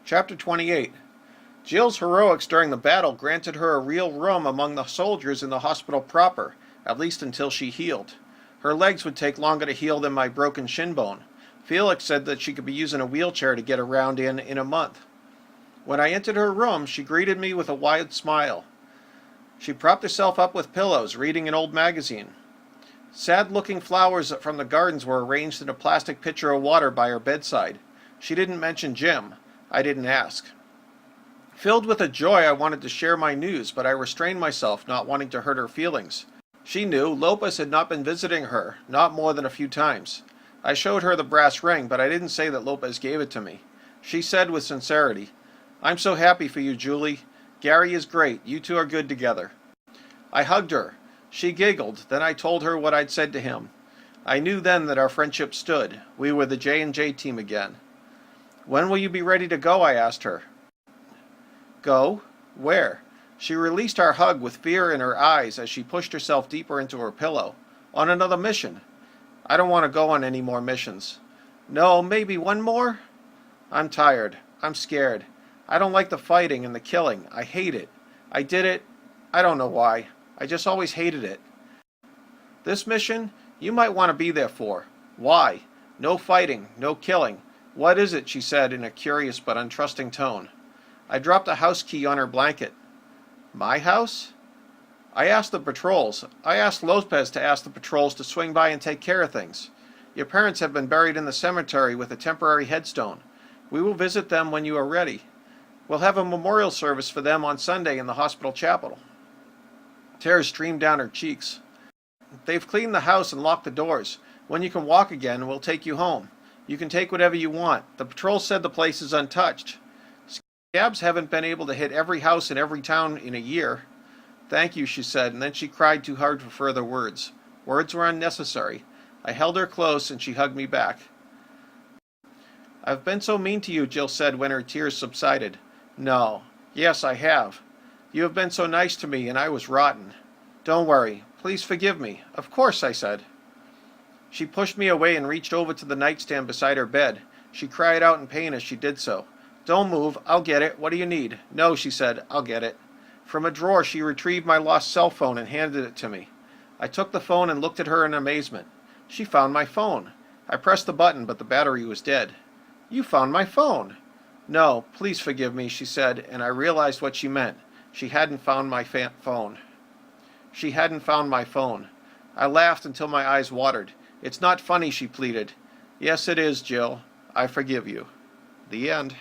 Chapter 28. Jill's heroics during the battle granted her a real room among the soldiers in the hospital proper, at least until she healed. Her legs would take longer to heal than my broken shin bone. Felix said that she could be using a wheelchair to get around in a month. When I entered her room, she greeted me with a wide smile. She propped herself up with pillows, reading an old magazine. Sad-looking flowers from the gardens were arranged in a plastic pitcher of water by her bedside. She didn't mention Jim. I didn't ask. Filled with a joy, I wanted to share my news, but I restrained myself, not wanting to hurt her feelings. She knew Lopez had not been visiting her, not more than a few times. I showed her the brass ring, but I didn't say that Lopez gave it to me. She said with sincerity, "I'm so happy for you, Julie. Gary is great. You two are good together." I hugged her. She giggled. Then I told her what I'd said to him. I knew then that our friendship stood. We were the J&J team again. "When will you be ready to go?" I asked her. Go? Where? She released our hug with fear in her eyes as she pushed herself deeper into her pillow. On another mission. I don't want to go on any more missions. No, maybe one more? I'm tired. I'm scared. I don't like the fighting and the killing. I hate it. I did it. I don't know why. I just always hated it. This mission, you might want to be there for. Why? No fighting, no killing. What is it? She said in a curious but untrusting tone. I dropped a house key on her blanket. My house? I asked the patrols. I asked Lopez to ask the patrols to swing by and take care of things. Your parents have been buried in the cemetery with a temporary headstone. We will visit them when you are ready. We'll have a memorial service for them on Sunday in the hospital chapel. Tears streamed down her cheeks. They've cleaned the house and locked the doors. When you can walk again, we'll take you home. You can take whatever you want. The patrol said the place is untouched. Scabs haven't been able to hit every house in every town in a year. Thank you, she said, and then she cried too hard for further words. Words were unnecessary. I held her close, and she hugged me back. I've been so mean to you, Jill said when her tears subsided. No. Yes, I have. You have been so nice to me, and I was rotten. Don't worry. Please forgive me. Of course, I said. She pushed me away and reached over to the nightstand beside her bed. She cried out in pain as she did so. Don't move. I'll get it. What do you need? No, she said. I'll get it. From a drawer, she retrieved my lost cell phone and handed it to me. I took the phone and looked at her in amazement. She found my phone. I pressed the button, but the battery was dead. You found my phone. No, please forgive me, she said, and I realized what she meant. She hadn't found my phone. She hadn't found my phone. I laughed until my eyes watered. It's not funny, she pleaded. Yes, it is, Jill. I forgive you. The end.